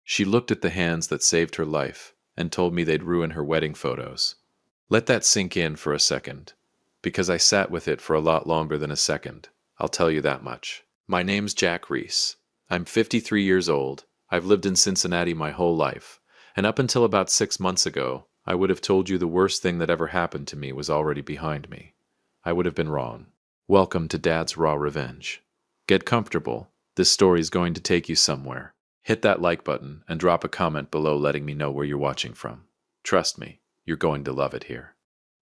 She looked at the hands that saved her life and told me they'd ruin her wedding photos. Let that sink in for a second, because I sat with it for a lot longer than a second. I'll tell you that much. My name's Jack Reese. I'm 53 years old. I've lived in Cincinnati my whole life, and up until about 6 months ago, I would have told you the worst thing that ever happened to me was already behind me. I would have been wrong. Welcome to Dad's Raw Revenge. Get comfortable. This story's going to take you somewhere. Hit that like button and drop a comment below letting me know where you're watching from. Trust me, you're going to love it here.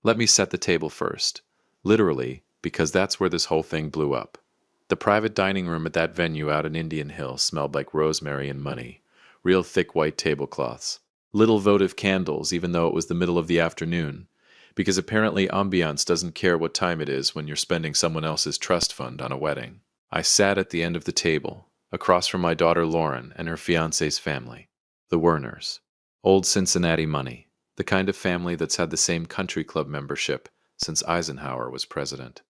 Let me set the table first. Literally, because that's where this whole thing blew up. The private dining room at that venue out in Indian Hill smelled like rosemary and money. Real thick white tablecloths. Little votive candles even though it was the middle of the afternoon. Because apparently ambiance doesn't care what time it is when you're spending someone else's trust fund on a wedding. I sat at the end of the table, across from my daughter Lauren and her fiancé's family. The Werners. Old Cincinnati money. The kind of family that's had the same country club membership since Eisenhower was president.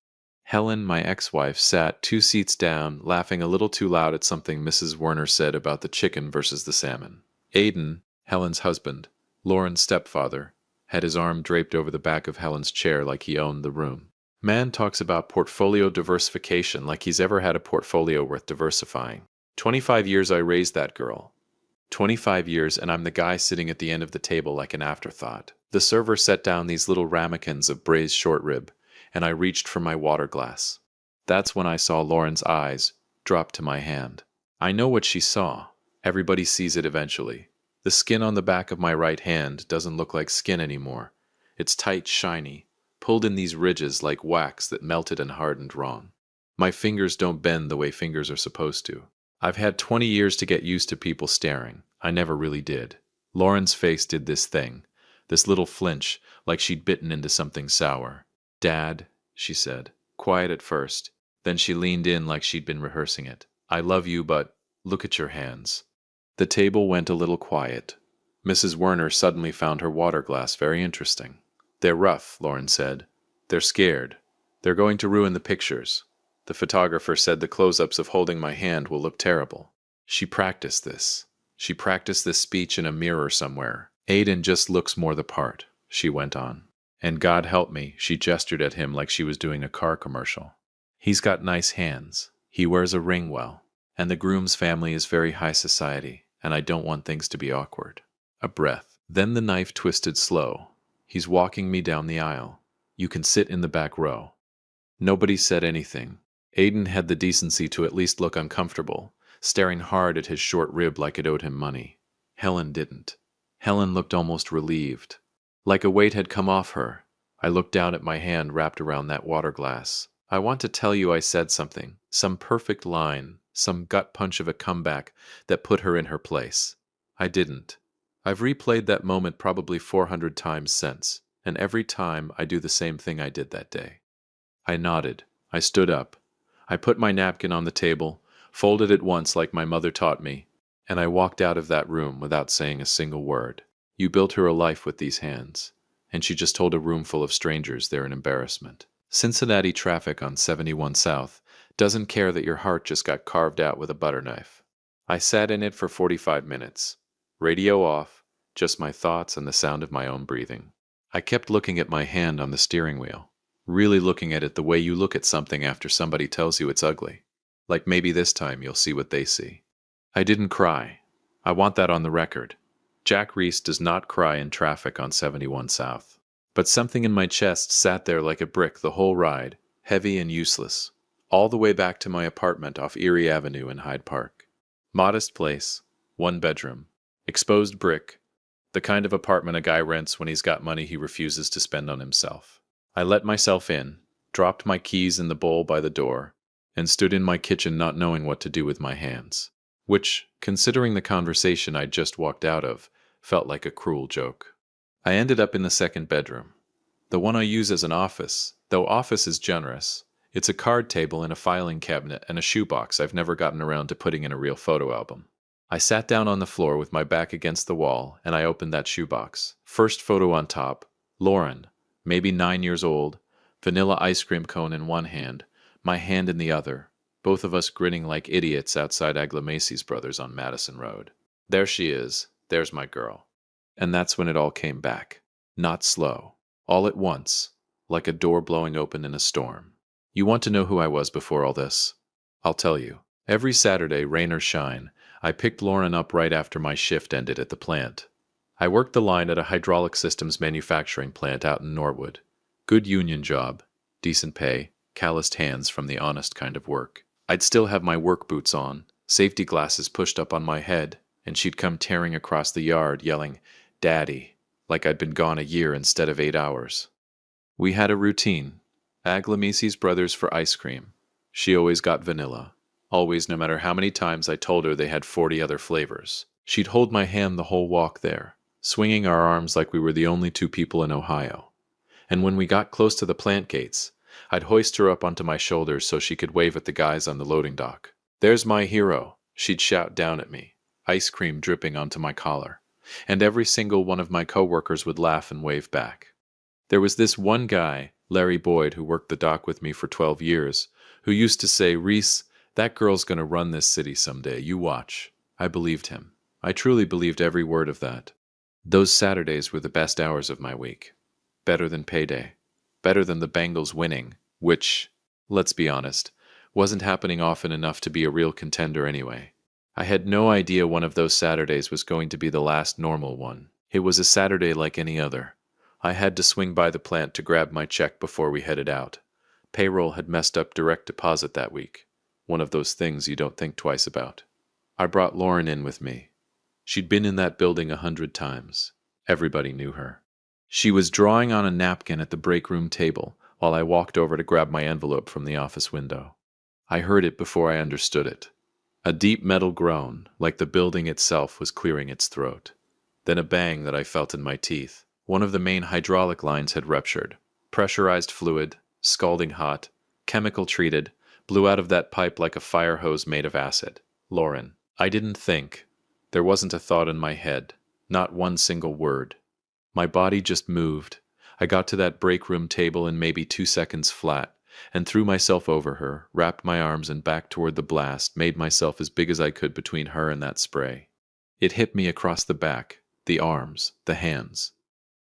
Helen, my ex-wife, sat 2 seats down, laughing a little too loud at something Mrs. Werner said about the chicken versus the salmon. Aidan, Helen's husband, Lauren's stepfather, had his arm draped over the back of Helen's chair like he owned the room. Man talks about portfolio diversification like he's ever had a portfolio worth diversifying. 25 years I raised that girl. 25 years and I'm the guy sitting at the end of the table like an afterthought. The server set down these little ramekins of braised short rib, and I reached for my water glass. That's when I saw Lauren's eyes drop to my hand. I know what she saw. Everybody sees it eventually. The skin on the back of my right hand doesn't look like skin anymore. It's tight, shiny, pulled in these ridges like wax that melted and hardened wrong. My fingers don't bend the way fingers are supposed to. I've had 20 years to get used to people staring. I never really did. Lauren's face did this thing, this little flinch, like she'd bitten into something sour. "Dad," she said, quiet at first. Then she leaned in like she'd been rehearsing it. "I love you, but look at your hands." The table went a little quiet. Mrs. Werner suddenly found her water glass very interesting. "They're rough," Lauren said. "They're scared. They're going to ruin the pictures. The photographer said the close-ups of holding my hand will look terrible." She practiced this. She practiced this speech in a mirror somewhere. "Aidan just looks more the part," she went on. "And God help me," she gestured at him like she was doing a car commercial. "He's got nice hands. He wears a ring well. And the groom's family is very high society, and I don't want things to be awkward." A breath. Then the knife twisted slow. "He's walking me down the aisle. You can sit in the back row." Nobody said anything. Aidan had the decency to at least look uncomfortable, staring hard at his short rib like it owed him money. Helen didn't. Helen looked almost relieved. Like a weight had come off her. I looked down at my hand wrapped around that water glass. I want to tell you I said something, some perfect line, some gut punch of a comeback that put her in her place. I didn't. I've replayed that moment probably 400 times since, and every time I do the same thing I did that day. I nodded. I stood up. I put my napkin on the table, folded it once like my mother taught me, and I walked out of that room without saying a single word. You built her a life with these hands, and she just told a room full of strangers they're an embarrassment. Cincinnati traffic on 71 South doesn't care that your heart just got carved out with a butter knife. I sat in it for 45 minutes. Radio off, just my thoughts and the sound of my own breathing. I kept looking at my hand on the steering wheel, really looking at it the way you look at something after somebody tells you it's ugly. Like maybe this time you'll see what they see. I didn't cry. I want that on the record. Jack Reese does not cry in traffic on 71 South. But something in my chest sat there like a brick the whole ride, heavy and useless, all the way back to my apartment off Erie Avenue in Hyde Park. Modest place, 1 bedroom, exposed brick, the kind of apartment a guy rents when he's got money he refuses to spend on himself. I let myself in, dropped my keys in the bowl by the door, and stood in my kitchen not knowing what to do with my hands. Which, considering the conversation I'd just walked out of, felt like a cruel joke. I ended up in the 2nd bedroom, the one I use as an office, though office is generous. It's a card table and a filing cabinet and a shoebox I've never gotten around to putting in a real photo album. I sat down on the floor with my back against the wall, and I opened that shoebox. First photo on top, Lauren, maybe 9 years old, vanilla ice cream cone in one hand, my hand in the other, both of us grinning like idiots outside Aglamacys Brothers on Madison Road. There she is. There's my girl. And that's when it all came back. Not slow. All at once, like a door blowing open in a storm. You want to know who I was before all this? I'll tell you. Every Saturday, rain or shine, I picked Lauren up right after my shift ended at the plant. I worked the line at a hydraulic systems manufacturing plant out in Norwood. Good union job, decent pay, calloused hands from the honest kind of work. I'd still have my work boots on, safety glasses pushed up on my head, and she'd come tearing across the yard yelling, "Daddy," like I'd been gone a year instead of 8 hours. We had a routine. Aglamisi's brothers for ice cream. She always got vanilla. Always, no matter how many times I told her they had 40 other flavors. She'd hold my hand the whole walk there, swinging our arms like we were the only two people in Ohio. And when we got close to the plant gates, I'd hoist her up onto my shoulders so she could wave at the guys on the loading dock. "There's my hero," she'd shout down at me, ice cream dripping onto my collar. And every single one of my coworkers would laugh and wave back. There was this one guy, Larry Boyd, who worked the dock with me for 12 years, who used to say, "Reese, that girl's gonna run this city someday, you watch." I believed him. I truly believed every word of that. Those Saturdays were the best hours of my week. Better than payday. Better than the Bengals winning, which, let's be honest, wasn't happening often enough to be a real contender anyway. I had no idea one of those Saturdays was going to be the last normal one. It was a Saturday like any other. I had to swing by the plant to grab my check before we headed out. Payroll had messed up direct deposit that week. One of those things you don't think twice about. I brought Lauren in with me. She'd been in that building 100 times. Everybody knew her. She was drawing on a napkin at the break room table while I walked over to grab my envelope from the office window. I heard it before I understood it. A deep metal groan, like the building itself was clearing its throat. Then a bang that I felt in my teeth. One of the main hydraulic lines had ruptured. Pressurized fluid, scalding hot, chemical treated, blew out of that pipe like a fire hose made of acid. Lauren. I didn't think. There wasn't a thought in my head. Not one single word. My body just moved. I got to that break room table in maybe 2 seconds flat, and threw myself over her, wrapped my arms and back toward the blast, made myself as big as I could between her and that spray. It hit me across the back, the arms, the hands.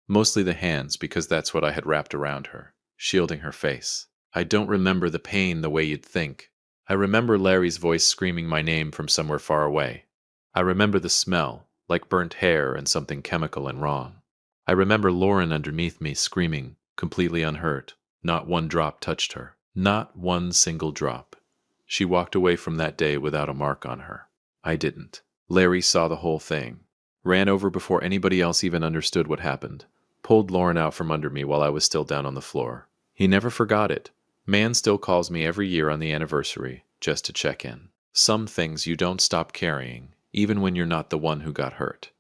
Mostly the hands, because that's what I had wrapped around her, shielding her face. I don't remember the pain the way you'd think. I remember Larry's voice screaming my name from somewhere far away. I remember the smell, like burnt hair and something chemical and wrong. I remember Lauren underneath me screaming, completely unhurt. Not one drop touched her. Not one single drop. She walked away from that day without a mark on her. I didn't. Larry saw the whole thing. Ran over before anybody else even understood what happened. Pulled Lauren out from under me while I was still down on the floor. He never forgot it. Man still calls me every year on the anniversary, just to check in. Some things you don't stop carrying, even when you're not the one who got hurt.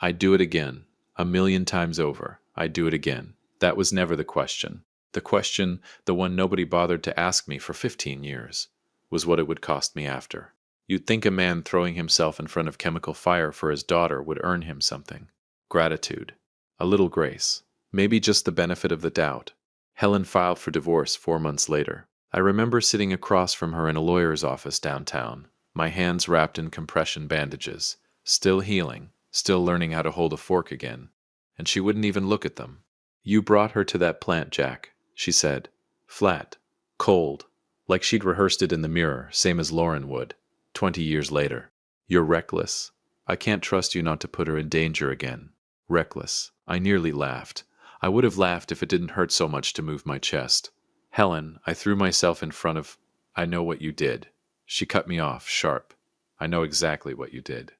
I'd do it again. 1,000,000 times over. I'd do it again. That was never the question. The question, the one nobody bothered to ask me for 15 years, was what it would cost me after. You'd think a man throwing himself in front of chemical fire for his daughter would earn him something. Gratitude. A little grace. Maybe just the benefit of the doubt. Helen filed for divorce 4 months later. I remember sitting across from her in a lawyer's office downtown, my hands wrapped in compression bandages, still healing, still learning how to hold a fork again, and she wouldn't even look at them. "You brought her to that plant, Jack," she said. Flat. Cold. Like she'd rehearsed it in the mirror, same as Lauren would, 20 years later. "You're reckless. I can't trust you not to put her in danger again." Reckless. I nearly laughed. I would have laughed if it didn't hurt so much to move my chest. "Helen," I threw myself in front of. "I know what you did." She cut me off, sharp. "I know exactly what you did."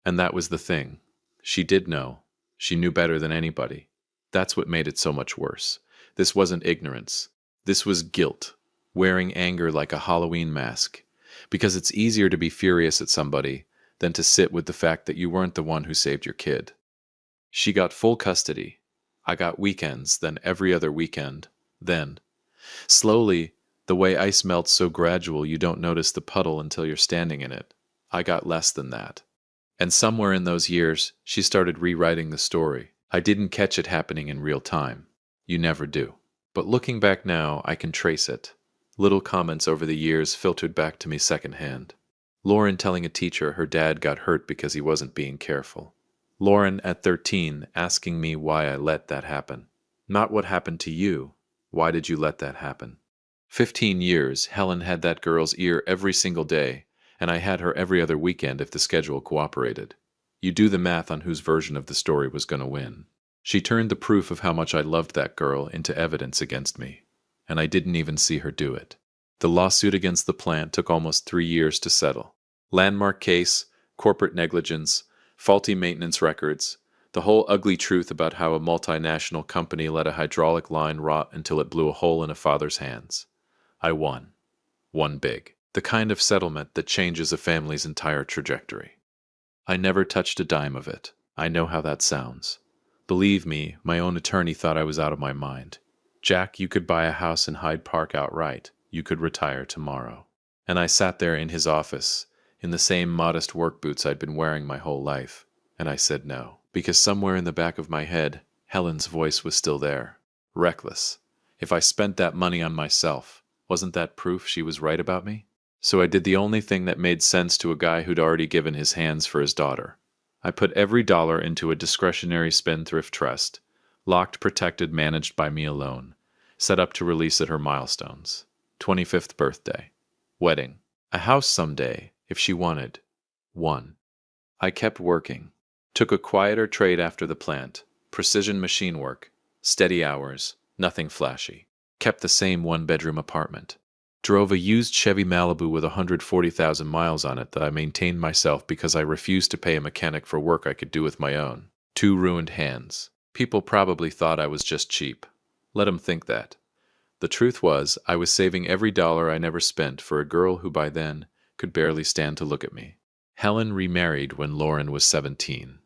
And that was the thing. She did know. She knew better than anybody. That's what made it so much worse. This wasn't ignorance. This was guilt, wearing anger like a Halloween mask. Because it's easier to be furious at somebody than to sit with the fact that you weren't the one who saved your kid. She got full custody. I got weekends, then every other weekend. Then, slowly, the way ice melts so gradual you don't notice the puddle until you're standing in it, I got less than that. And somewhere in those years, she started rewriting the story. I didn't catch it happening in real time. You never do. But looking back now, I can trace it. Little comments over the years filtered back to me secondhand. Lauren telling a teacher her dad got hurt because he wasn't being careful. Lauren at 13 asking me why I let that happen. Not what happened to you. Why did you let that happen? 15 years, Helen had that girl's ear every single day, and I had her every other weekend if the schedule cooperated. You do the math on whose version of the story was going to win. She turned the proof of how much I loved that girl into evidence against me, and I didn't even see her do it. The lawsuit against the plant took almost 3 years to settle. Landmark case, corporate negligence, faulty maintenance records, the whole ugly truth about how a multinational company let a hydraulic line rot until it blew a hole in a father's hands. I won. Won big. The kind of settlement that changes a family's entire trajectory. I never touched a dime of it. I know how that sounds. Believe me, my own attorney thought I was out of my mind. Jack, you could buy a house in Hyde Park outright. You could retire tomorrow. And I sat there in his office, in the same modest work boots I'd been wearing my whole life, and I said no, because somewhere in the back of my head, Helen's voice was still there. Reckless. If I spent that money on myself, wasn't that proof she was right about me? So I did the only thing that made sense to a guy who'd already given his hands for his daughter. I put every dollar into a discretionary spendthrift trust, locked, protected, managed by me alone, set up to release at her milestones. 25th birthday. Wedding. A house someday, if she wanted. One. I kept working. Took a quieter trade after the plant. Precision machine work. Steady hours. Nothing flashy. Kept the same one-bedroom apartment. Drove a used Chevy Malibu with 140,000 miles on it that I maintained myself because I refused to pay a mechanic for work I could do with my own. 2 ruined hands. People probably thought I was just cheap. Let 'em think that. The truth was, I was saving every dollar I never spent for a girl who by then could barely stand to look at me. Helen remarried when Lauren was 17.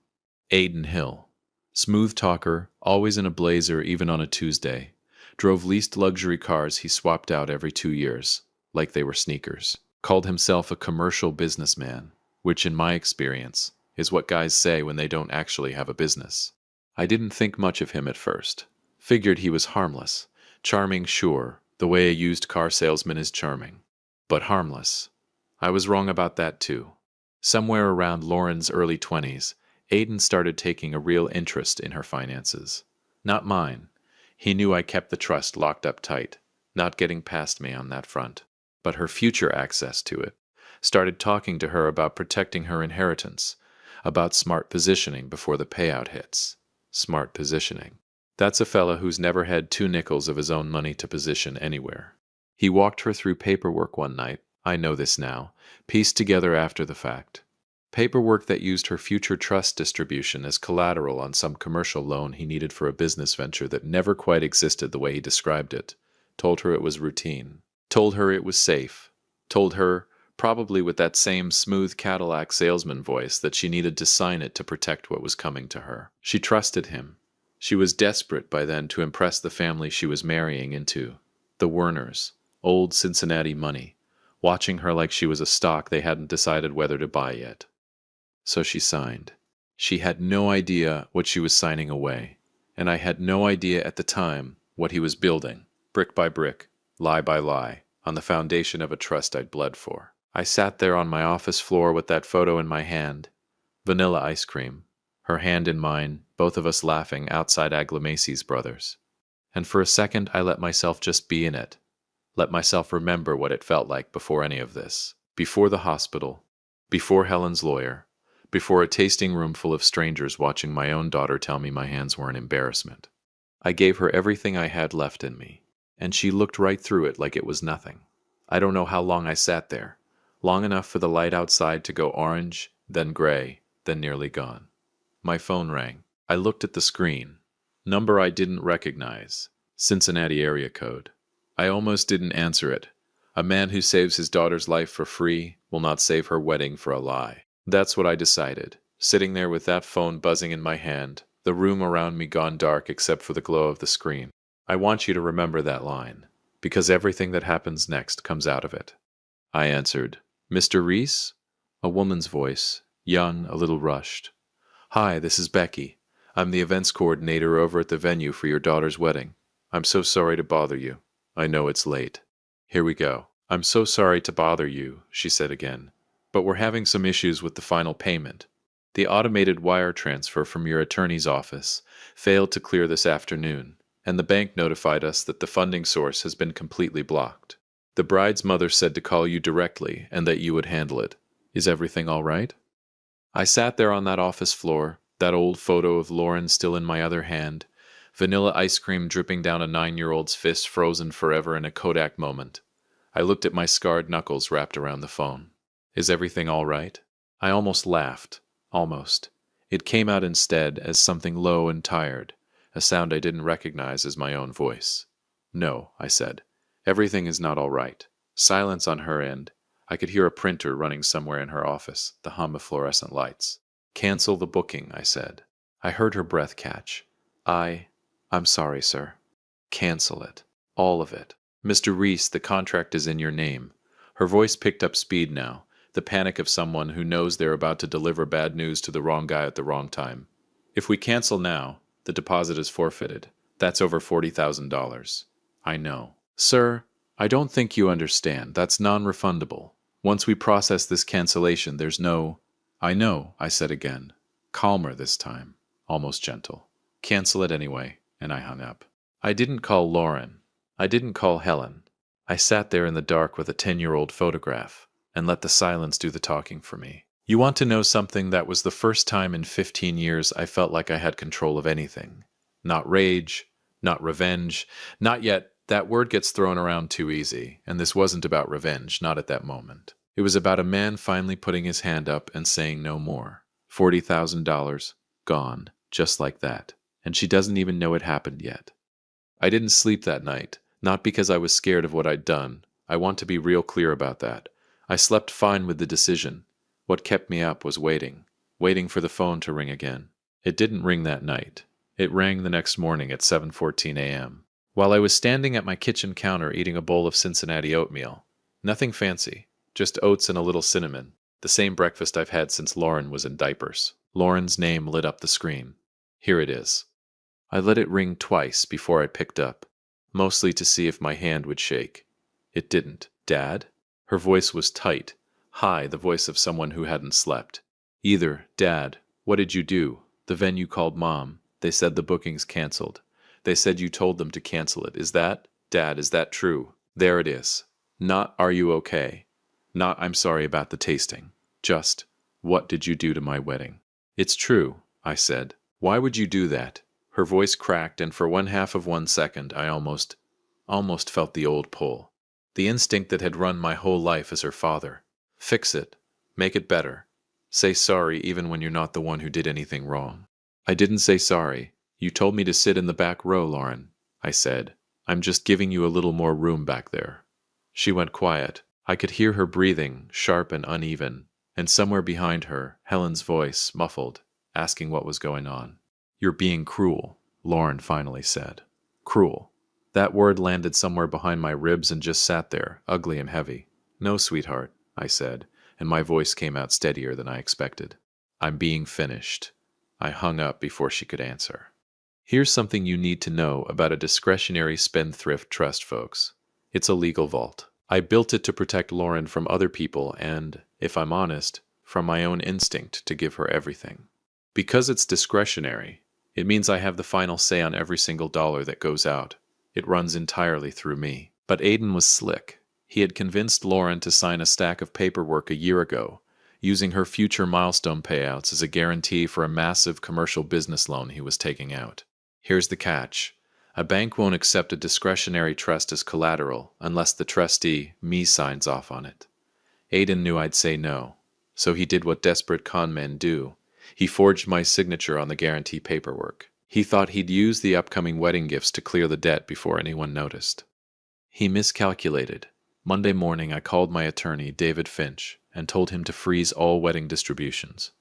Aiden Hill. Smooth talker, always in a blazer even on a Tuesday. Drove leased luxury cars he swapped out every 2 years, like they were sneakers. Called himself a commercial businessman, which in my experience is what guys say when they don't actually have a business. I didn't think much of him at first. Figured he was harmless. Charming, sure, the way a used car salesman is charming. But harmless. I was wrong about that too. Somewhere around Lauren's early 20s, Aiden started taking a real interest in her finances. Not mine. He knew I kept the trust locked up tight, not getting past me on that front. But her future access to it. Started talking to her about protecting her inheritance, about smart positioning before the payout hits. Smart positioning. That's a fella who's never had 2 nickels of his own money to position anywhere. He walked her through paperwork one night, I know this now, pieced together after the fact. Paperwork that used her future trust distribution as collateral on some commercial loan he needed for a business venture that never quite existed the way he described it. Told her it was routine. Told her it was safe. Told her, probably with that same smooth Cadillac salesman voice, that she needed to sign it to protect what was coming to her. She trusted him. She was desperate by then to impress the family she was marrying into. The Werners, old Cincinnati money, watching her like she was a stock they hadn't decided whether to buy yet. So she signed. She had no idea what she was signing away, and I had no idea at the time what he was building, brick by brick, lie by lie, on the foundation of a trust I'd bled for. I sat there on my office floor with that photo in my hand, vanilla ice cream, her hand in mine, both of us laughing outside Aglamacey's Brothers. And for a second I let myself just be in it, let myself remember what it felt like before any of this, before the hospital, before Helen's lawyer, before a tasting room full of strangers watching my own daughter tell me my hands were an embarrassment. I gave her everything I had left in me, and she looked right through it like it was nothing. I don't know how long I sat there, long enough for the light outside to go orange, then gray, then nearly gone. My phone rang. I looked at the screen. Number I didn't recognize. Cincinnati area code. I almost didn't answer it. A man who saves his daughter's life for free will not save her wedding for a lie. That's what I decided, sitting there with that phone buzzing in my hand, the room around me gone dark except for the glow of the screen. I want you to remember that line, because everything that happens next comes out of it. I answered, Mr. Reese? A woman's voice, young, a little rushed. Hi, this is Becky. I'm the events coordinator over at the venue for your daughter's wedding. I'm so sorry to bother you. I know it's late. Here we go. I'm so sorry to bother you, she said again. but we're having some issues with the final payment. The automated wire transfer from your attorney's office failed to clear this afternoon, and the bank notified us that the funding source has been completely blocked. The bride's mother said to call you directly and that you would handle it. Is everything all right?" I sat there on that office floor, that old photo of Lauren still in my other hand, vanilla ice cream dripping down a 9-year-old's fist frozen forever in a Kodak moment. I looked at my scarred knuckles wrapped around the phone. "Is everything all right?" I almost laughed. Almost. It came out instead as something low and tired, a sound I didn't recognize as my own voice. "No," I said. "Everything is not all right." Silence on her end. I could hear a printer running somewhere in her office, the hum of fluorescent lights. "Cancel the booking," I said. I heard her breath catch. I'm sorry, sir." "Cancel it. All of it. Mr. Reese, the contract is in your name." Her voice picked up speed now, the panic of someone who knows they're about to deliver bad news to the wrong guy at the wrong time. "If we cancel now, the deposit is forfeited. That's over $40,000. "I know." "Sir, I don't think you understand. That's non-refundable. Once we process this cancellation, there's no—" "I know," I said again, calmer this time, almost gentle. "Cancel it anyway," and I hung up. I didn't call Lauren. I didn't call Helen. I sat there in the dark with a 10-year-old photograph and let the silence do the talking for me. You want to know something? That was the first time in 15 years I felt like I had control of anything. Not rage, not revenge, not yet. That word gets thrown around too easy, and this wasn't about revenge, not at that moment. It was about a man finally putting his hand up and saying no more. $40,000, gone, just like that. And she doesn't even know it happened yet. I didn't sleep that night, not because I was scared of what I'd done. I want to be real clear about that. I slept fine with the decision. What kept me up was waiting for the phone to ring again. It didn't ring that night. It rang the next morning at 7:14 a.m. While I was standing at my kitchen counter eating a bowl of Cincinnati oatmeal. Nothing fancy, just oats and a little cinnamon, the same breakfast I've had since Lauren was in diapers. Lauren's name lit up the screen. Here it is. I let it ring twice before I picked up, mostly to see if my hand would shake. It didn't. "Dad?" Her voice was tight, high, the voice of someone who hadn't slept. "Either, Dad. What did you do?" "The venue called Mom. They said the booking's canceled. They said you told them to cancel it. Is that, Dad, is that true?" There it is. Not, "Are you okay?" Not, "I'm sorry about the tasting." Just, "What did you do to my wedding?" "It's true," I said. "Why would you do that?" Her voice cracked, and for 1/2 second I almost felt the old pull. The instinct that had run my whole life as her father. Fix it. Make it better. Say sorry even when you're not the one who did anything wrong. I didn't say sorry. "You told me to sit in the back row, Lauren," I said. "I'm just giving you a little more room back there." She went quiet. I could hear her breathing, sharp and uneven, and somewhere behind her, Helen's voice, muffled, asking what was going on. "You're being cruel," Lauren finally said. Cruel. That word landed somewhere behind my ribs and just sat there, ugly and heavy. "No, sweetheart," I said, and my voice came out steadier than I expected. "I'm being finished." I hung up before she could answer. Here's something you need to know about a discretionary spendthrift trust, folks. It's a legal vault. I built it to protect Lauren from other people and, if I'm honest, from my own instinct to give her everything. Because it's discretionary, it means I have the final say on every single dollar that goes out. It runs entirely through me. But Aiden was slick. He had convinced Lauren to sign a stack of paperwork a year ago, using her future milestone payouts as a guarantee for a massive commercial business loan he was taking out. Here's the catch. A bank won't accept a discretionary trust as collateral unless the trustee, me, signs off on it. Aiden knew I'd say no, so he did what desperate con men do. He forged my signature on the guarantee paperwork. He thought he'd use the upcoming wedding gifts to clear the debt before anyone noticed. He miscalculated. Monday morning I called my attorney, David Finch, and told him to freeze all wedding distributions.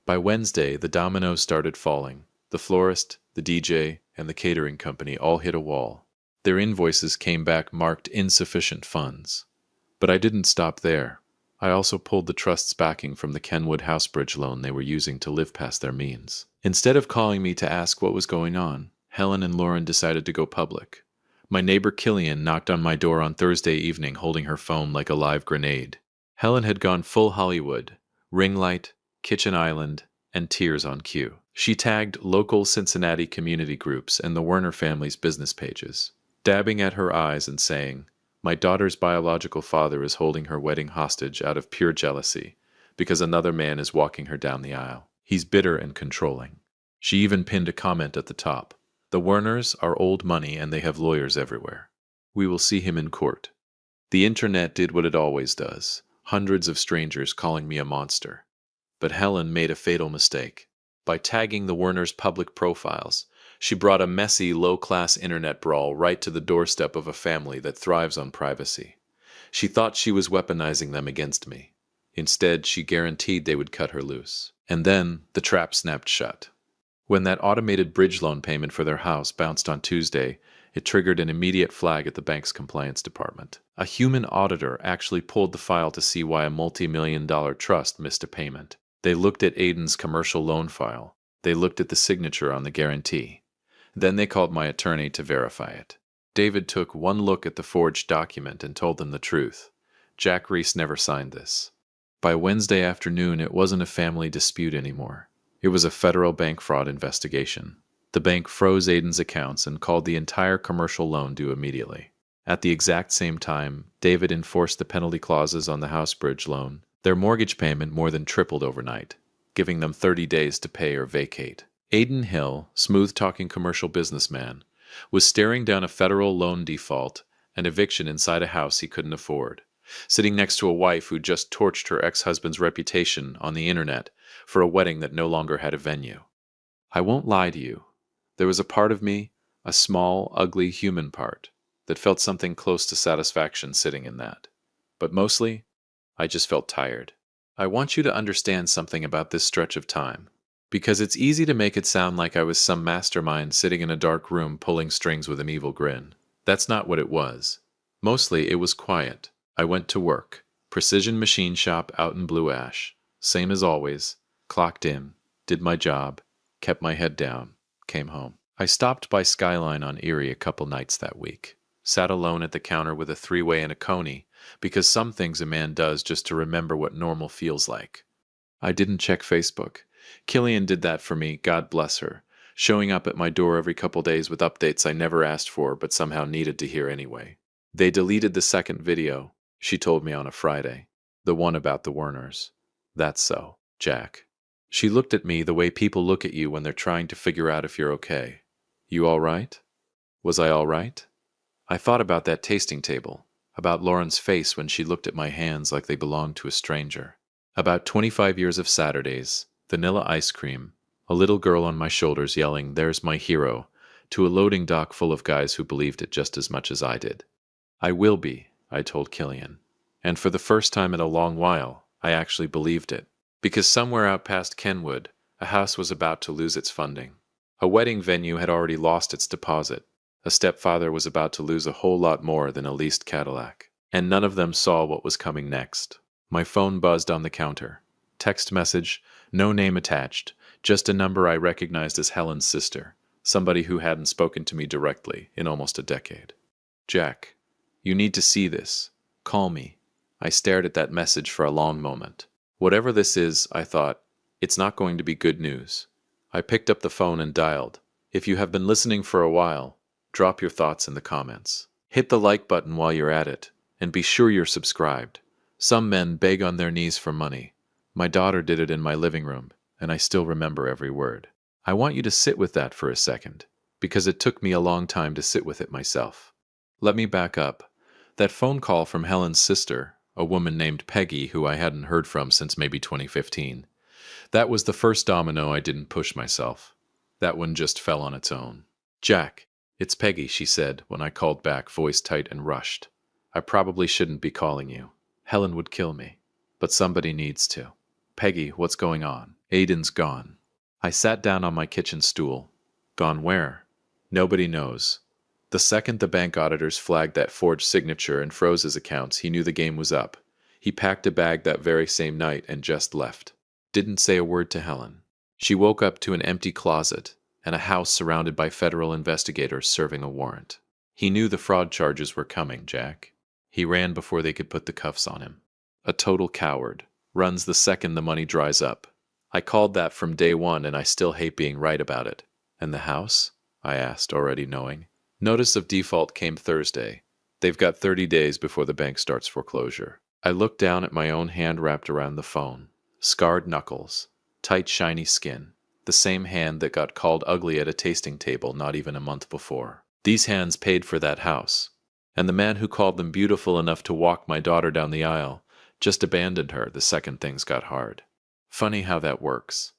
By Wednesday, the dominoes started falling. The florist, the DJ, and the catering company all hit a wall. Their invoices came back marked insufficient funds. But I didn't stop there. I also pulled the trust's backing from the Kenwood Housebridge loan they were using to live past their means. Instead of calling me to ask what was going on, Helen and Lauren decided to go public. My neighbor Killian knocked on my door on Thursday evening holding her phone like a live grenade. Helen had gone full Hollywood, ring light, kitchen island, and tears on cue. She tagged local Cincinnati community groups and the Werner family's business pages, dabbing at her eyes and saying, "My daughter's biological father is holding her wedding hostage out of pure jealousy because another man is walking her down the aisle. He's bitter and controlling." She even pinned a comment at the top. "The Werners are old money and they have lawyers everywhere. We will see him in court." The internet did what it always does. Hundreds of strangers calling me a monster. But Helen made a fatal mistake. By tagging the Werners' public profiles, she brought a messy, low-class internet brawl right to the doorstep of a family that thrives on privacy. She thought she was weaponizing them against me. Instead, she guaranteed they would cut her loose. And then, the trap snapped shut. When that automated bridge loan payment for their house bounced on Tuesday, it triggered an immediate flag at the bank's compliance department. A human auditor actually pulled the file to see why a multi-million-dollar trust missed a payment. They looked at Aiden's commercial loan file. They looked at the signature on the guarantee. Then they called my attorney to verify it. David took one look at the forged document and told them the truth. Jack Reese never signed this. By Wednesday afternoon, it wasn't a family dispute anymore. It was a federal bank fraud investigation. The bank froze Aiden's accounts and called the entire commercial loan due immediately. At the exact same time, David enforced the penalty clauses on the house bridge loan. Their mortgage payment more than tripled overnight, giving them 30 days to pay or vacate. Aiden Hill, smooth-talking commercial businessman, was staring down a federal loan default and eviction inside a house he couldn't afford, sitting next to a wife who just torched her ex-husband's reputation on the internet for a wedding that no longer had a venue. I won't lie to you. There was a part of me, a small, ugly human part, that felt something close to satisfaction sitting in that. But mostly, I just felt tired. I want you to understand something about this stretch of time, because it's easy to make it sound like I was some mastermind sitting in a dark room pulling strings with an evil grin. That's not what it was. Mostly, it was quiet. I went to work. Precision machine shop out in Blue Ash. Same as always. Clocked in. Did my job. Kept my head down. Came home. I stopped by Skyline on Erie a couple nights that week. Sat alone at the counter with a three-way and a coney, because some things a man does just to remember what normal feels like. I didn't check Facebook. Killian did that for me, God bless her, showing up at my door every couple days with updates I never asked for but somehow needed to hear anyway. They deleted the second video, she told me on a Friday. The one about the Werners. That's so, Jack. She looked at me the way people look at you when they're trying to figure out if you're okay. You all right? Was I all right? I thought about that tasting table, about Lauren's face when she looked at my hands like they belonged to a stranger, about 25 years of Saturdays, vanilla ice cream, a little girl on my shoulders yelling, "There's my hero," to a loading dock full of guys who believed it just as much as I did. I will be, I told Killian. And for the first time in a long while, I actually believed it. Because somewhere out past Kenwood, a house was about to lose its funding. A wedding venue had already lost its deposit. A stepfather was about to lose a whole lot more than a leased Cadillac. And none of them saw what was coming next. My phone buzzed on the counter. Text message, no name attached, just a number I recognized as Helen's sister, somebody who hadn't spoken to me directly in almost a decade. "Jack, you need to see this. Call me." I stared at that message for a long moment. Whatever this is, I thought, it's not going to be good news. I picked up the phone and dialed. If you have been listening for a while, drop your thoughts in the comments. Hit the like button while you're at it, and be sure you're subscribed. Some men beg on their knees for money. My daughter did it in my living room, and I still remember every word. I want you to sit with that for a second, because it took me a long time to sit with it myself. Let me back up. That phone call from Helen's sister, a woman named Peggy who I hadn't heard from since maybe 2015. That was the first domino I didn't push myself. That one just fell on its own. "Jack, it's Peggy," she said when I called back, voice tight and rushed. "I probably shouldn't be calling you. Helen would kill me. But somebody needs to. Peggy, what's going on? Aiden's gone." I sat down on my kitchen stool. Gone where? Nobody knows. The second the bank auditors flagged that forged signature and froze his accounts, he knew the game was up. He packed a bag that very same night and just left. Didn't say a word to Helen. She woke up to an empty closet and a house surrounded by federal investigators serving a warrant. He knew the fraud charges were coming, Jack. He ran before they could put the cuffs on him. A total coward. Runs the second the money dries up. I called that from day one, and I still hate being right about it. And the house? I asked, already knowing. Notice of default came Thursday. They've got 30 days before the bank starts foreclosure. I looked down at my own hand wrapped around the phone. Scarred knuckles. Tight, shiny skin. The same hand that got called ugly at a tasting table not even a month before. These hands paid for that house. And the man who called them beautiful enough to walk my daughter down the aisle just abandoned her the second things got hard. Funny how that works.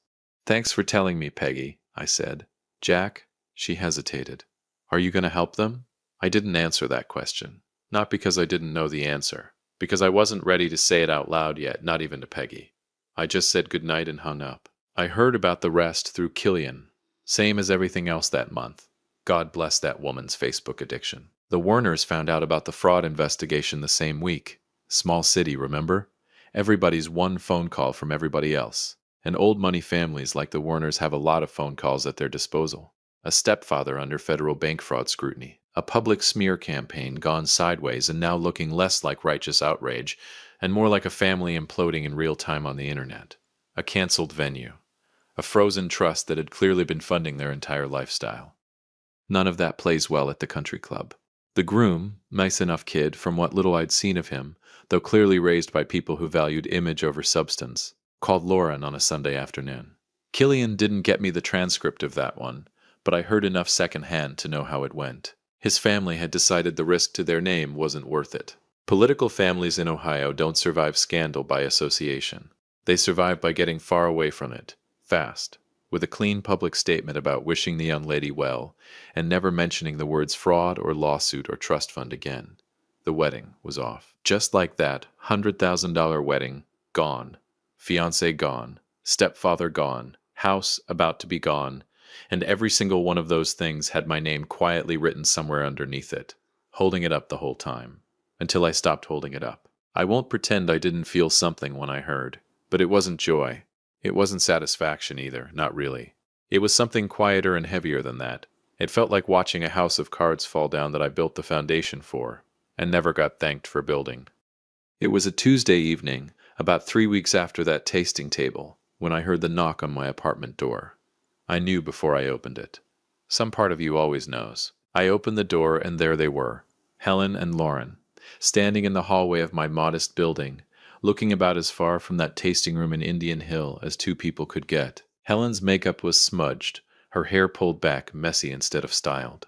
Thanks for telling me, Peggy, I said. Jack? She hesitated. Are you going to help them? I didn't answer that question. Not because I didn't know the answer. Because I wasn't ready to say it out loud yet, not even to Peggy. I just said goodnight and hung up. I heard about the rest through Killian. Same as everything else that month. God bless that woman's Facebook addiction. The Warners found out about the fraud investigation the same week. Small city, remember? Everybody's one phone call from everybody else. And old money families like the Warners have a lot of phone calls at their disposal. A stepfather under federal bank fraud scrutiny. A public smear campaign gone sideways and now looking less like righteous outrage and more like a family imploding in real time on the internet. A canceled venue. A frozen trust that had clearly been funding their entire lifestyle. None of that plays well at the country club. The groom, nice enough kid from what little I'd seen of him, though clearly raised by people who valued image over substance, called Lauren on a Sunday afternoon. Killian didn't get me the transcript of that one, but I heard enough secondhand to know how it went. His family had decided the risk to their name wasn't worth it. Political families in Ohio don't survive scandal by association. They survive by getting far away from it, fast, with a clean public statement about wishing the young lady well, and never mentioning the words fraud or lawsuit or trust fund again. The wedding was off. Just like that, $100,000 wedding, gone. Fiancé gone. Stepfather gone. House about to be gone. And every single one of those things had my name quietly written somewhere underneath it, holding it up the whole time, until I stopped holding it up. I won't pretend I didn't feel something when I heard, but it wasn't joy. It wasn't satisfaction either, not really. It was something quieter and heavier than that. It felt like watching a house of cards fall down that I built the foundation for, and never got thanked for building. It was a Tuesday evening, about 3 weeks after that tasting table, when I heard the knock on my apartment door. I knew before I opened it. Some part of you always knows. I opened the door and there they were, Helen and Lauren, standing in the hallway of my modest building, looking about as far from that tasting room in Indian Hill as two people could get. Helen's makeup was smudged, her hair pulled back, messy instead of styled.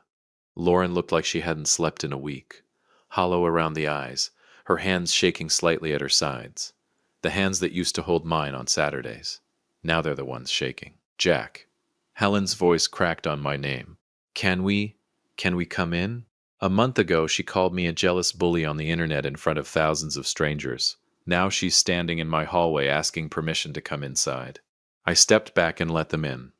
Lauren looked like she hadn't slept in a week, hollow around the eyes, her hands shaking slightly at her sides. The hands that used to hold mine on Saturdays. Now they're the ones shaking. Jack. Helen's voice cracked on my name. Can we come in? A month ago, she called me a jealous bully on the internet in front of thousands of strangers. Now she's standing in my hallway asking permission to come inside. I stepped back and let them in.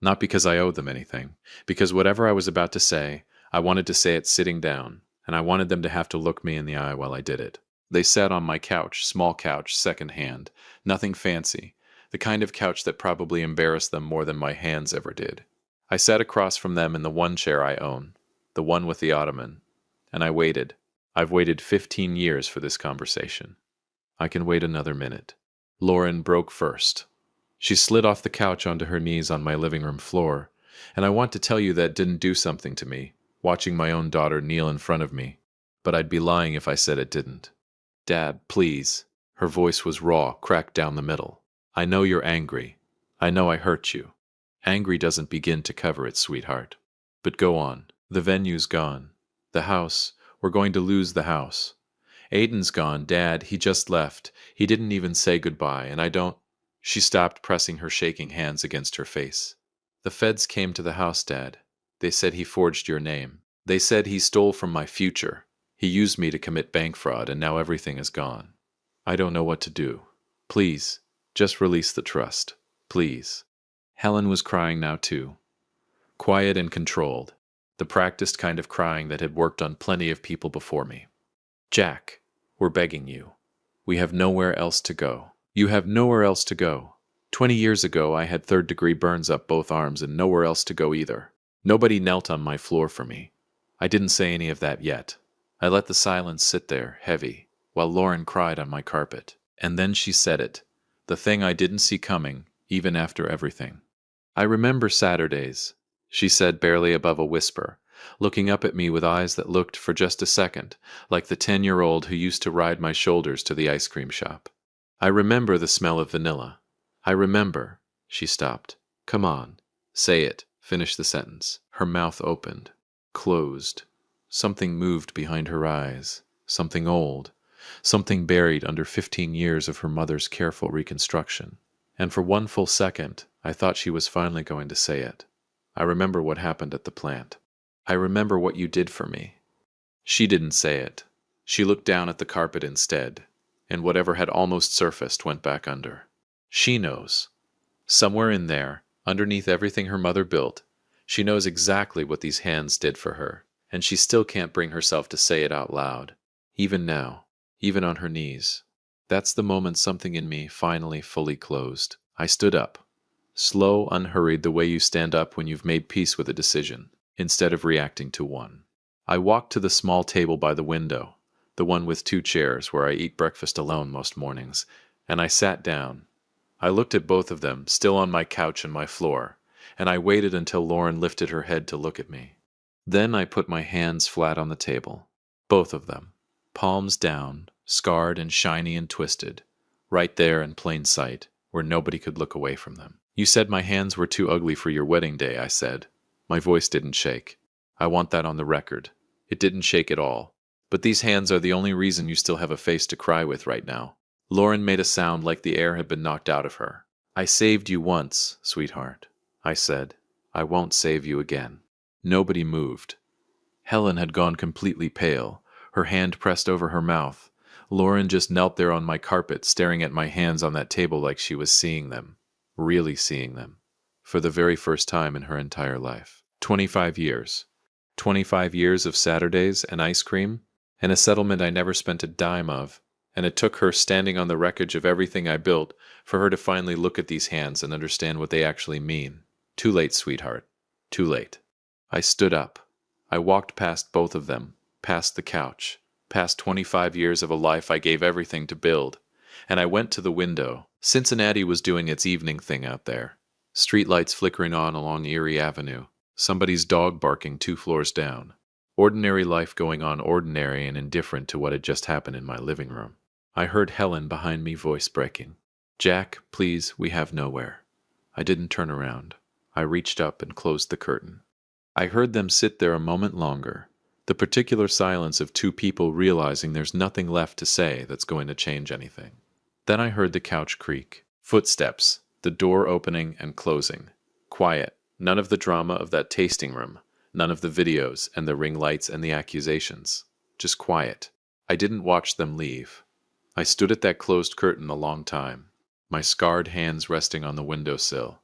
Not because I owed them anything, because whatever I was about to say, I wanted to say it sitting down, and I wanted them to have to look me in the eye while I did it. They sat on my couch, small couch, second hand, nothing fancy, the kind of couch that probably embarrassed them more than my hands ever did. I sat across from them in the one chair I own, the one with the ottoman, and I waited. I've waited 15 years for this conversation. I can wait another minute. Lauren broke first. She slid off the couch onto her knees on my living room floor, and I want to tell you that didn't do something to me, watching my own daughter kneel in front of me, but I'd be lying if I said it didn't. Dad, please. Her voice was raw, cracked down the middle. I know you're angry. I know I hurt you. Angry doesn't begin to cover it, sweetheart. But go on. The venue's gone. The house. We're going to lose the house. Aiden's gone, Dad. He just left. He didn't even say goodbye, and I don't... She stopped, pressing her shaking hands against her face. The feds came to the house, Dad. They said he forged your name. They said he stole from my future. He used me to commit bank fraud, and now everything is gone. I don't know what to do. Please, just release the trust. Please. Helen was crying now, too. Quiet and controlled. The practiced kind of crying that had worked on plenty of people before me. Jack, we're begging you. We have nowhere else to go. You have nowhere else to go. 20 years ago, I had third-degree burns up both arms and nowhere else to go either. Nobody knelt on my floor for me. I didn't say any of that yet. I let the silence sit there, heavy, while Lauren cried on my carpet. And then she said it, the thing I didn't see coming, even after everything. "I remember Saturdays," she said barely above a whisper, looking up at me with eyes that looked, for just a second, like the 10-year-old who used to ride my shoulders to the ice cream shop. "I remember the smell of vanilla. I remember—" She stopped. "Come on. Say it." Finish the sentence. Her mouth opened, closed. Something moved behind her eyes. Something old. Something buried under 15 years of her mother's careful reconstruction. And for one full second, I thought she was finally going to say it. "I remember what happened at the plant. I remember what you did for me." She didn't say it. She looked down at the carpet instead, and whatever had almost surfaced went back under. She knows. Somewhere in there, underneath everything her mother built, she knows exactly what these hands did for her, and she still can't bring herself to say it out loud, even now, even on her knees. That's the moment something in me finally fully closed. I stood up, slow, unhurried, the way you stand up when you've made peace with a decision, instead of reacting to one. I walked to the small table by the window, the one with 2 chairs where I eat breakfast alone most mornings, and I sat down. I looked at both of them, still on my couch and my floor, and I waited until Lauren lifted her head to look at me. Then I put my hands flat on the table, both of them, palms down, scarred and shiny and twisted, right there in plain sight, where nobody could look away from them. "You said my hands were too ugly for your wedding day," I said. My voice didn't shake. I want that on the record. It didn't shake at all. "But these hands are the only reason you still have a face to cry with right now." Lauren made a sound like the air had been knocked out of her. "I saved you once, sweetheart," I said. "I won't save you again." Nobody moved. Helen had gone completely pale, her hand pressed over her mouth. Lauren just knelt there on my carpet, staring at my hands on that table like she was seeing them, really seeing them, for the very first time in her entire life. 25 years. 25 years of Saturdays and ice cream, and a settlement I never spent a dime of. And it took her standing on the wreckage of everything I built for her to finally look at these hands and understand what they actually mean. Too late, sweetheart. Too late. I stood up. I walked past both of them, past the couch, past 25 years of a life I gave everything to build, and I went to the window. Cincinnati was doing its evening thing out there. Streetlights flickering on along Erie Avenue. Somebody's dog barking 2 floors down. Ordinary life going on, ordinary and indifferent to what had just happened in my living room. I heard Helen behind me, voice breaking. "Jack, please, we have nowhere." I didn't turn around. I reached up and closed the curtain. I heard them sit there a moment longer, the particular silence of 2 people realizing there's nothing left to say that's going to change anything. Then I heard the couch creak. Footsteps, the door opening and closing. Quiet, none of the drama of that tasting room, none of the videos and the ring lights and the accusations. Just quiet. I didn't watch them leave. I stood at that closed curtain a long time, my scarred hands resting on the windowsill,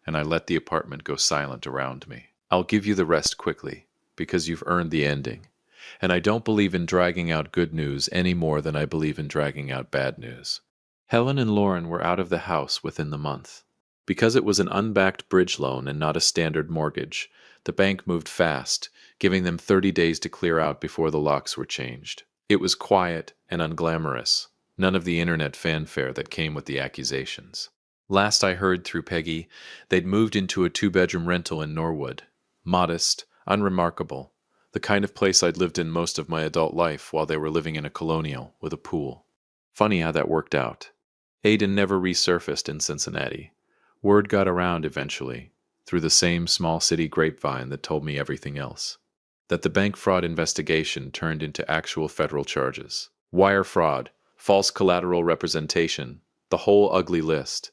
and I let the apartment go silent around me. I'll give you the rest quickly, because you've earned the ending, and I don't believe in dragging out good news any more than I believe in dragging out bad news. Helen and Lauren were out of the house within the month. Because it was an unbacked bridge loan and not a standard mortgage, the bank moved fast, giving them 30 days to clear out before the locks were changed. It was quiet and unglamorous. None of the internet fanfare that came with the accusations. Last I heard through Peggy, they'd moved into a 2-bedroom rental in Norwood. Modest, unremarkable, the kind of place I'd lived in most of my adult life while they were living in a colonial with a pool. Funny how that worked out. Aiden never resurfaced in Cincinnati. Word got around eventually, through the same small city grapevine that told me everything else, that the bank fraud investigation turned into actual federal charges. Wire fraud, false collateral representation, the whole ugly list.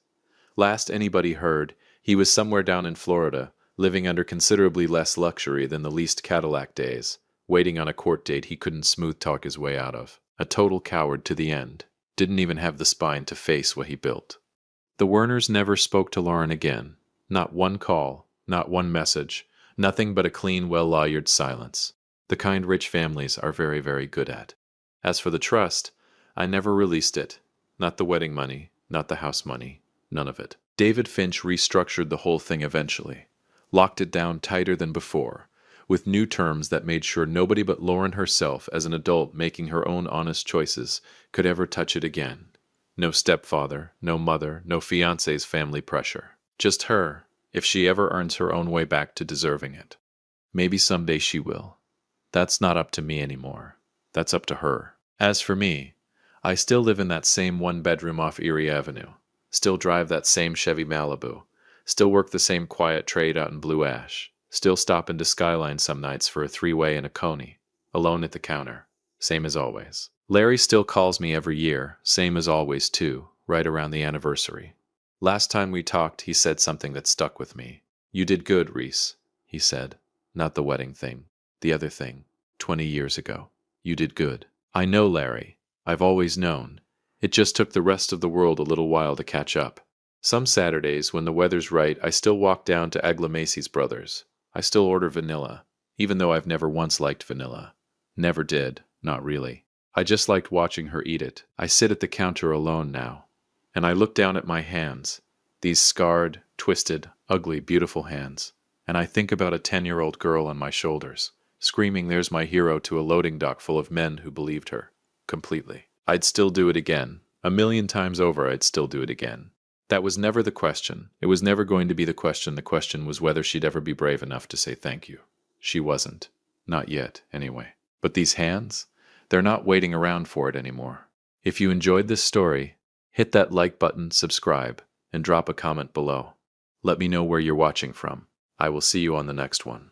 Last anybody heard, he was somewhere down in Florida, living under considerably less luxury than the leased Cadillac days, waiting on a court date he couldn't smooth-talk his way out of. A total coward to the end. Didn't even have the spine to face what he built. The Werners never spoke to Lauren again. Not one call, not one message, nothing but a clean, well-lawyered silence. The kind rich families are very, very good at. As for the trust, I never released it. Not the wedding money, not the house money, none of it. David Finch restructured the whole thing eventually, locked it down tighter than before, with new terms that made sure nobody but Lauren herself, as an adult making her own honest choices, could ever touch it again. No stepfather, no mother, no fiance's family pressure. Just her, if she ever earns her own way back to deserving it. Maybe someday she will. That's not up to me anymore. That's up to her. As for me, I still live in that same one-bedroom off Erie Avenue. Still drive that same Chevy Malibu. Still work the same quiet trade out in Blue Ash. Still stop into Skyline some nights for a three-way and a coney. Alone at the counter. Same as always. Larry still calls me every year, same as always too, right around the anniversary. Last time we talked, he said something that stuck with me. You did good, Reese, he said. Not the wedding thing. The other thing. 20 years ago. You did good. I know, Larry. I've always known. It just took the rest of the world a little while to catch up. Some Saturdays, when the weather's right, I still walk down to Agla Macy's Brothers. I still order vanilla, even though I've never once liked vanilla. Never did. Not really. I just liked watching her eat it. I sit at the counter alone now, and I look down at my hands, these scarred, twisted, ugly, beautiful hands, and I think about a 10-year-old girl on my shoulders, screaming there's my hero to a loading dock full of men who believed her. Completely. I'd still do it again. A million times over I'd still do it again. That was never the question. It was never going to be the question. The question was whether she'd ever be brave enough to say thank you. She wasn't. Not yet, anyway. But these hands? They're not waiting around for it anymore. If you enjoyed this story, hit that like button, subscribe, and drop a comment below. Let me know where you're watching from. I will see you on the next one.